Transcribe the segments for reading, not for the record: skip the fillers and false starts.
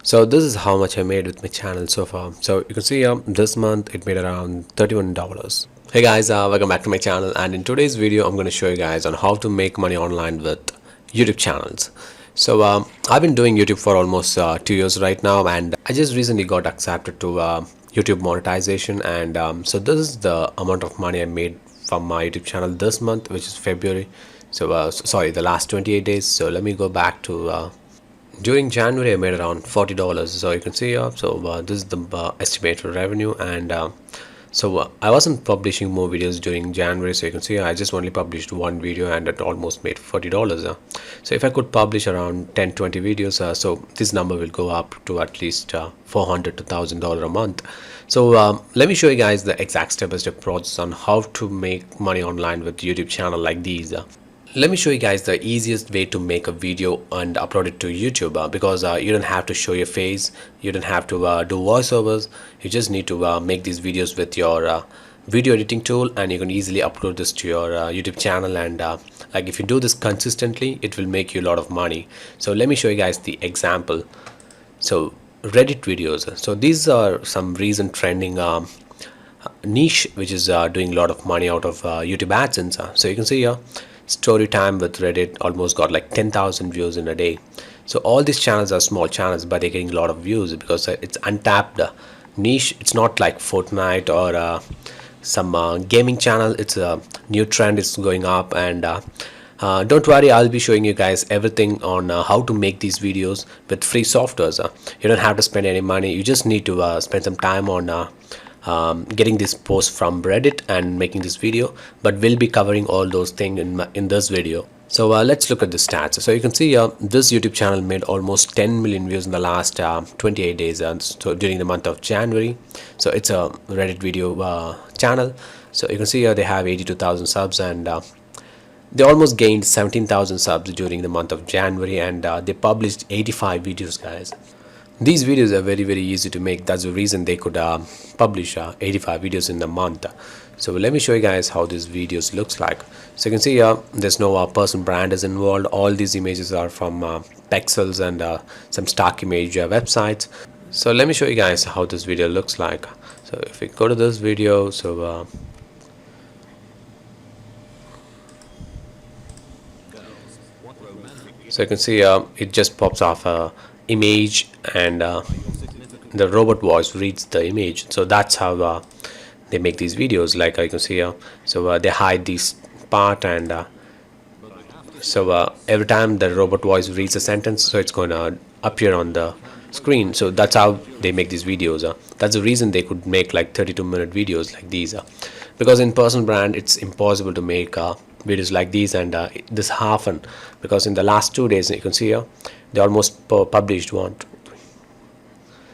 So this is how much I made with my channel so far. So you can see this month it made around $31. Hey guys, welcome back to my channel, and in today's video I'm going to show you guys on how to make money online with YouTube channels. So I've been doing YouTube for almost 2 years right now, and I just recently got accepted to YouTube monetization, and so this is the amount of money I made from my YouTube channel this month, which is February. So sorry, the last 28 days. So let me go back to during January I made around $40. So you can see this is the estimated revenue, and I wasn't publishing more videos during January, so you can see I just only published one video and it almost made $40. So if I could publish around 10-20 videos, so this number will go up to at least $400 to $1,000 a month. So let me show you guys the exact step-by-step process on how to make money online with YouTube channel like these. Let me show you guys the easiest way to make a video and upload it to YouTube, because you don't have to show your face, you don't have to do voiceovers. You just need to make these videos with your video editing tool, and you can easily upload this to your YouTube channel, and like if you do this consistently, it will make you a lot of money. So let me show you guys the example. So Reddit videos, so these are some recent trending niche which is doing a lot of money out of YouTube Adsense. So you can see here story time with Reddit almost got like 10,000 views in a day. So all these channels are small channels, but they're getting a lot of views because it's untapped niche. It's not like Fortnite or some gaming channel. It's a new trend, it's going up, and don't worry, I'll be showing you guys everything on how to make these videos with free softwares. You don't have to spend any money, you just need to spend some time on getting this post from Reddit and making this video, but we'll be covering all those things in this video. So let's look at the stats. So you can see this YouTube channel made almost 10 million views in the last 28 days, so during the month of January. So it's a Reddit video channel. So you can see they have 82,000 subs, and they almost gained 17,000 subs during the month of January, and they published 85 videos, guys. These videos are very easy to make. That's the reason they could publish 85 videos in a month. So let me show you guys how these videos looks like. So you can see there's no person brand is involved. All these images are from pixels and some stock image websites. So let me show you guys how this video looks like. So if we go to this video, so you can see it just pops off a image, and the robot voice reads the image. So that's how they make these videos. Like you can see here, so they hide this part, and so every time the robot voice reads a sentence, so it's going to appear on the screen. So that's how they make these videos. That's the reason they could make like 32-minute videos like these, because in personal brand it's impossible to make videos like these, and this happen because in the last 2 days you can see here they almost published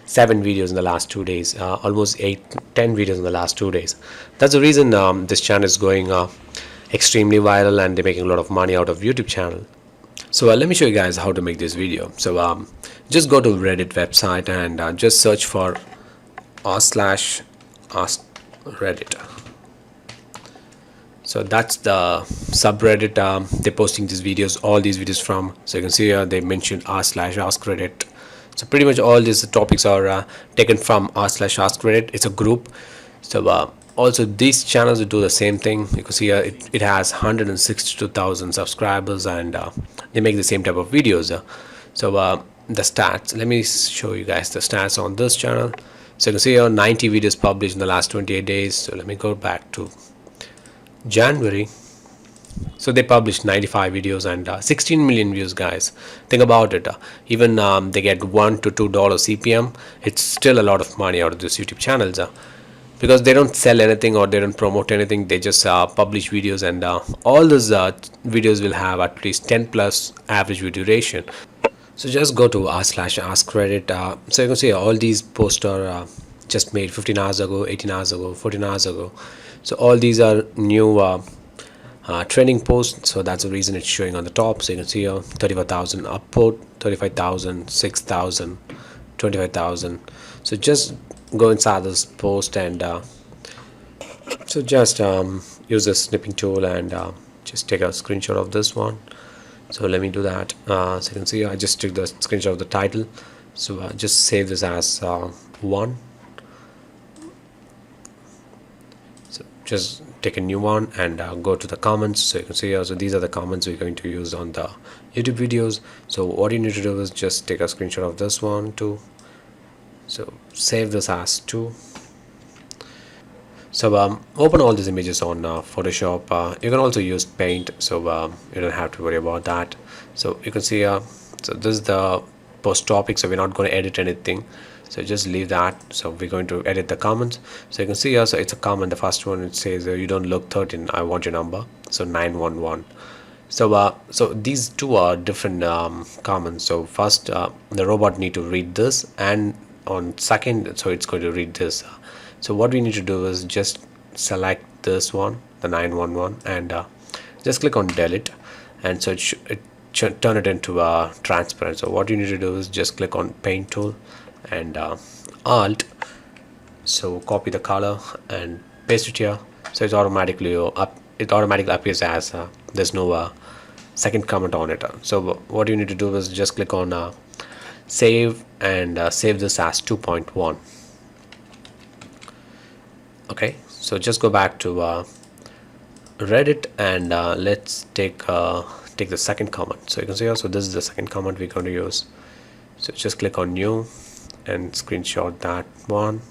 7 videos in the last 2 days, almost 8-10 videos in the last 2 days. That's the reason this channel is going extremely viral, and they're making a lot of money out of YouTube channel. So let me show you guys how to make this video. So just go to Reddit website and just search for r/ask Reddit. So that's the subreddit they're posting these videos, all these videos from. So you can see here they mentioned r/ask Reddit. So pretty much all these topics are taken from r/ask Reddit. It's a group. So also these channels do the same thing. You can see here it has 162,000 subscribers, and they make the same type of videos. So the stats, let me show you guys the stats on this channel. So you can see here 90 videos published in the last 28 days. So let me go back to January. So they published 95 videos and 16 million views, guys. Think about it. Even they get $1 to $2 CPM. It's still a lot of money out of these YouTube channels, because they don't sell anything or they don't promote anything. They just publish videos, and all those videos will have at least 10+ average video duration. So just go to r/ask Reddit. So you can see all these posts are just made 15 hours ago, 18 hours ago, 14 hours ago. So all these are new trending posts. So that's the reason it's showing on the top. So you can see here 35,000 upvote, 35,000, 6,000, 25,000. So just go inside this post, and so just use the snipping tool and just take a screenshot of this one. So let me do that. So you can see I just took the screenshot of the title, So just save this as 1. So just take a new one and go to the comments. So you can see also these are the comments we're going to use on the YouTube videos. So what you need to do is just take a screenshot of this one too. So save this as 2. So open all these images on Photoshop. You can also use Paint, so you don't have to worry about that. So you can see so this is the post topic, so we're not going to edit anything, so just leave that. So we're going to edit the comments. So you can see so it's a comment. The first one, it says you don't look 13, I want your number, so 911. So these two are different comments. So first the robot need to read this, and on second, so it's going to read this. So what we need to do is just select this one, the 911, and just click on delete, and so turn it into transparent. So what you need to do is just click on paint tool and alt, so copy the color and paste it here. So it's automatically it automatically appears as there's no second comment on it. So what you need to do is just click on save, and save this as 2.1. Okay, so just go back to Reddit, and let's take the second comment. So you can see also this is the second comment we're going to use. So just click on new and screenshot that one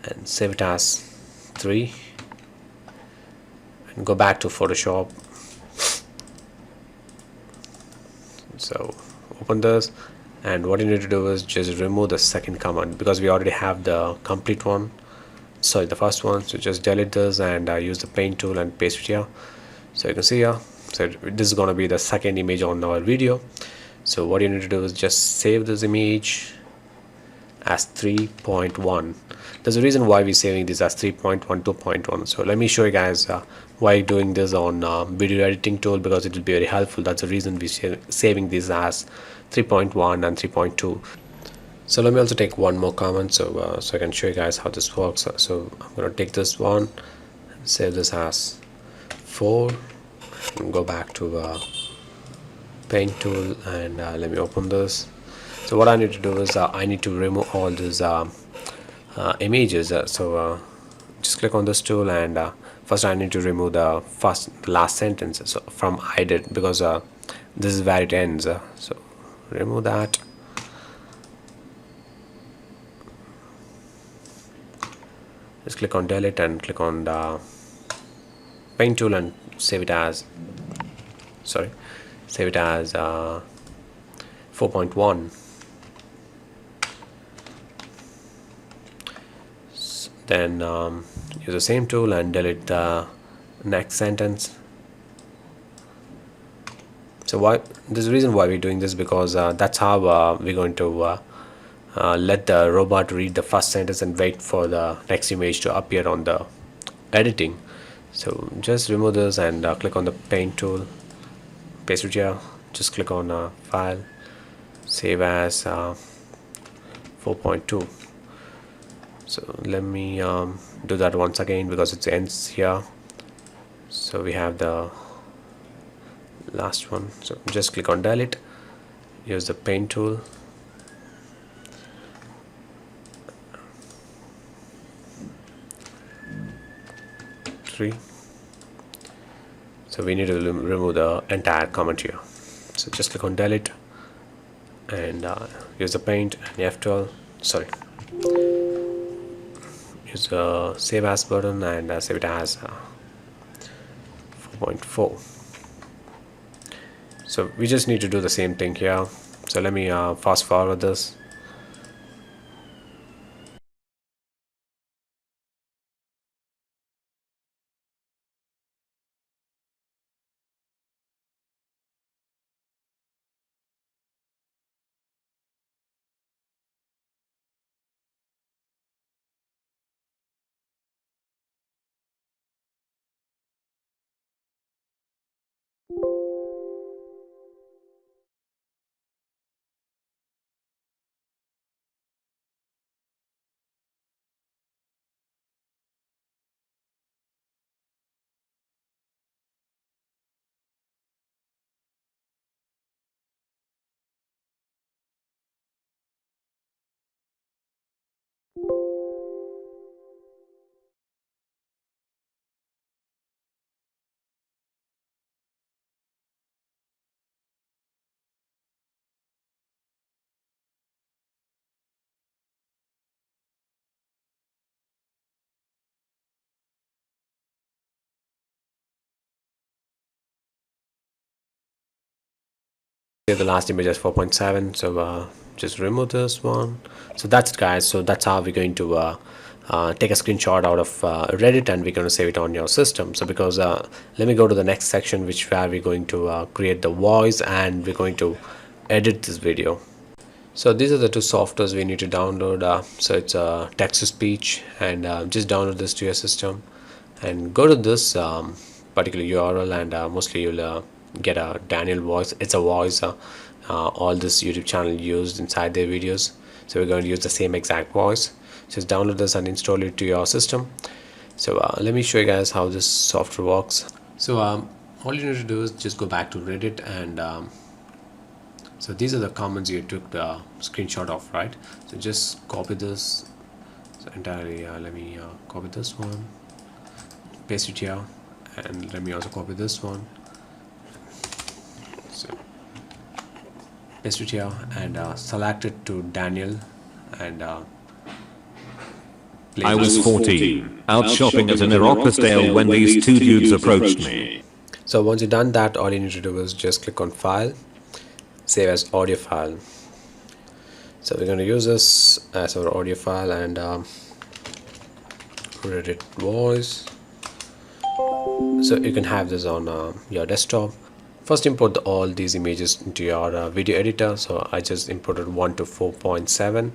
and save it as 3, and go back to Photoshop. So open this, and what you need to do is just remove the second comment because we already have the complete one, sorry, the first one. So just delete this and use the paint tool and paste it here. So you can see here, so this is going to be the second image on our video. So what you need to do is just save this image as 3.1. There's a reason why we're saving this as 3.1, 2.1. So let me show you guys why doing this on video editing tool, because it will be very helpful. That's the reason we're saving this as 3.1 and 3.2. So let me also take one more comment, so I can show you guys how this works. So I'm going to take this one, save this as 4, and go back to paint tool, and let me open this. So what I need to do is I need to remove all these images. Just click on this tool, and first I need to remove the last sentence so from I did, because this is where it ends. So remove that. Just click on delete and click on the paint tool and save it as 4.1. Then use the same tool and delete the next sentence. So why there's a reason why we're doing this, because that's how we're going to let the robot read the first sentence and wait for the next image to appear on the editing. So just remove this and click on the paint tool, paste it here, just click on file, save as 4.2. so let me do that once again because it ends here. So we have the last one, so just click on delete, use the paint tool, so we need to remove the entire comment here. So just click on delete and use the paint and F12, sorry, use the save as button and save it as 4.4. so we just need to do the same thing here. So let me fast forward this. the last image is 4.7, so just remove this one. So that's it, guys. So that's how we're going to take a screenshot out of Reddit, and we're going to save it on your system. So because let me go to the next section, which where we're going to create the voice, and we're going to edit this video. So these are the two softwares we need to download. So it's text to speech, and just download this to your system and go to this particular URL, and mostly you'll get a Daniel voice. It's a voice all this YouTube channel used inside their videos, so we're going to use the same exact voice. Just download this and install it to your system. So let me show you guys how this software works. So all you need to do is just go back to Reddit, and so these are the comments you took the screenshot of, right? So just copy this entirely. Let me copy this one, paste it here, and let me also copy this one. So paste it here and select it to Daniel, and I was 14, out shopping at an Aeropostale when these two dudes approached me. So once you've done that, all you need to do is just click on File, Save as Audio File. So we're going to use this as our audio file, and Reddit voice. So you can have this on your desktop. First, import all these images into your video editor. So I just imported 1 to 4.7.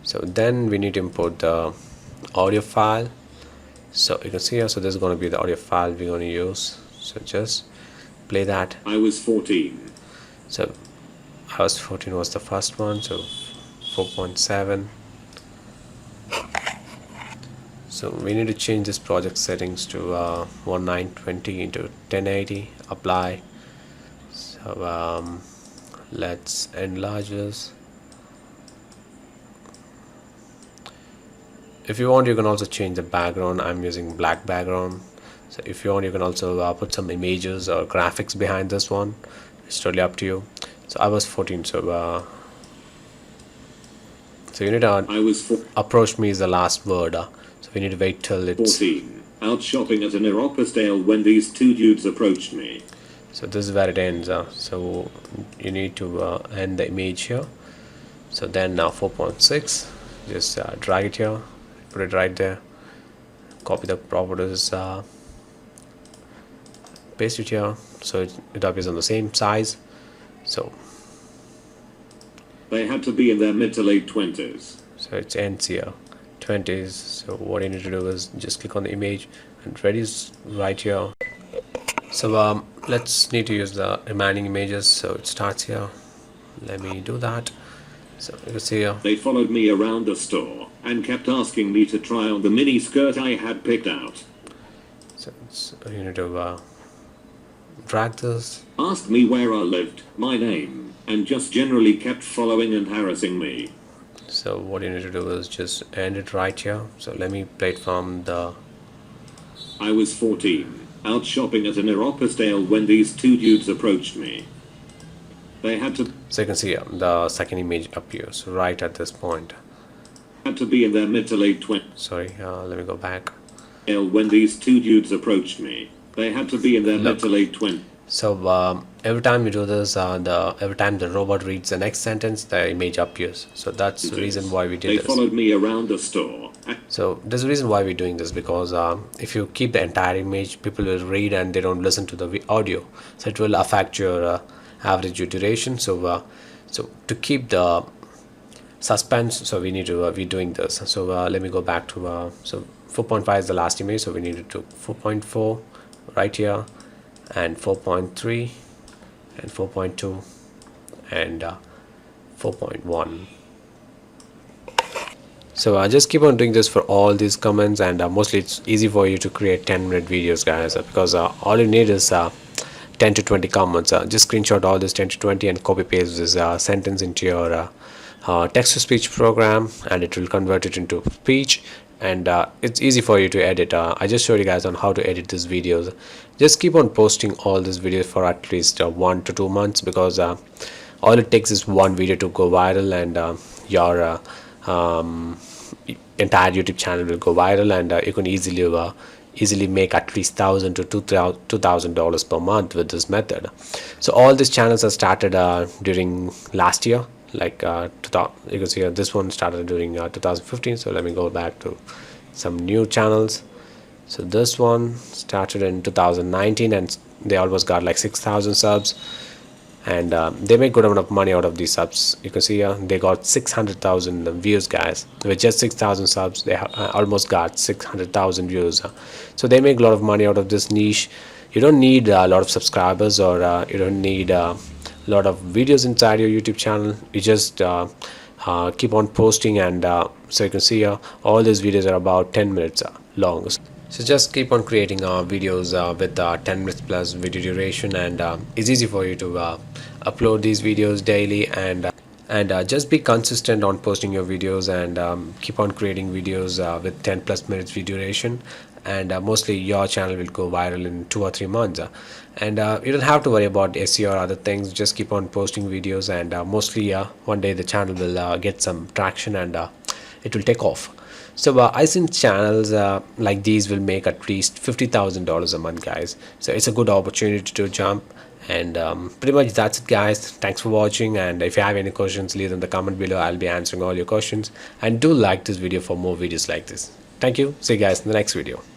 So then we need to import the audio file. So you can see here, so this is going to be the audio file we're going to use. So just play that. I was 14. So I was 14 was the first one, so 4.7. So we need to change this project settings to 1920 into 1080. Apply. So let's enlarge this. If you want, you can also change the background. I'm using black background. So if you want, you can also put some images or graphics behind this one. It's totally up to you. So I was 14, so you need to approach me is the last word. So we need to wait till it's 14. Out shopping at an Aeropostale when these two dudes approached me. So this is where it ends. So you need to end the image here. So then now 4.6, just drag it here, put it right there, copy the properties, paste it here, so it appears on the same size. So they had to be in their mid to late 20s. So it ends here, 20s. So what you need to do is just click on the image and reduce right here. So let's need to use the remaining images. So it starts here. Let me do that. So you can see here. They followed me around the store and kept asking me to try on the mini skirt I had picked out. So you need to drag this. Asked me where I lived, my name, and just generally kept following and harassing me. So what you need to do is just end it right here. So let me play it from the. I was 14, out shopping at an Aeropostale when these two dudes approached me. They had to. So you can see the second image appears right at this point. Had to be in their mid to late 20s. Sorry, let me go back. When these two dudes approached me, they had to be in their mid to late 20s. So every time you do this, every time the robot reads the next sentence, the image appears. So that's the reason why we did this. They followed me around the store. So there's a reason why we're doing this, because if you keep the entire image, people will read and they don't listen to the audio. So it will affect your average duration. So so to keep the suspense, so we need to we're doing this. So let me go back to so 4.5 is the last image, so we need to do 4.4 right here, and 4.3 and 4.2 and 4.1. So I just keep on doing this for all these comments, and mostly it's easy for you to create 10-minute videos, guys, because all you need is 10 to 20 comments. Just screenshot all this 10 to 20 and copy paste this sentence into your text to speech program, and it will convert it into speech, and it's easy for you to edit. I just showed you guys on how to edit these videos. Just keep on posting all these videos for at least 1 to 2 months, because all it takes is one video to go viral, and your entire YouTube channel will go viral, and you can easily easily make at least $1,000 to $2,000 per month with this method. So all these channels are started during last year, like you can see here, this one started during 2015. So let me go back to some new channels. So this one started in 2019 and they almost got like 6,000 subs, and they make good amount of money out of these subs. You can see here they got 600,000 views, guys. With just 6,000 subs they almost got 600,000 views. So they make a lot of money out of this niche. You don't need a lot of subscribers, or you don't need a lot of videos inside your YouTube channel. You just keep on posting, and so you can see all these videos are about 10 minutes long. So just keep on creating videos with 10 minutes plus video duration, and it's easy for you to upload these videos daily, and just be consistent on posting your videos, and keep on creating videos with 10 plus minutes video duration, and mostly your channel will go viral in 2 or 3 months. And you don't have to worry about SEO or other things. Just keep on posting videos, and mostly one day the channel will get some traction, and it will take off. So Adsense channels like these will make at least $50,000 a month, guys. So it's a good opportunity to jump. And pretty much that's it, guys. Thanks for watching, and if you have any questions, leave them in the comment below. I'll be answering all your questions, and do like this video for more videos like this. Thank you. See you guys in the next video.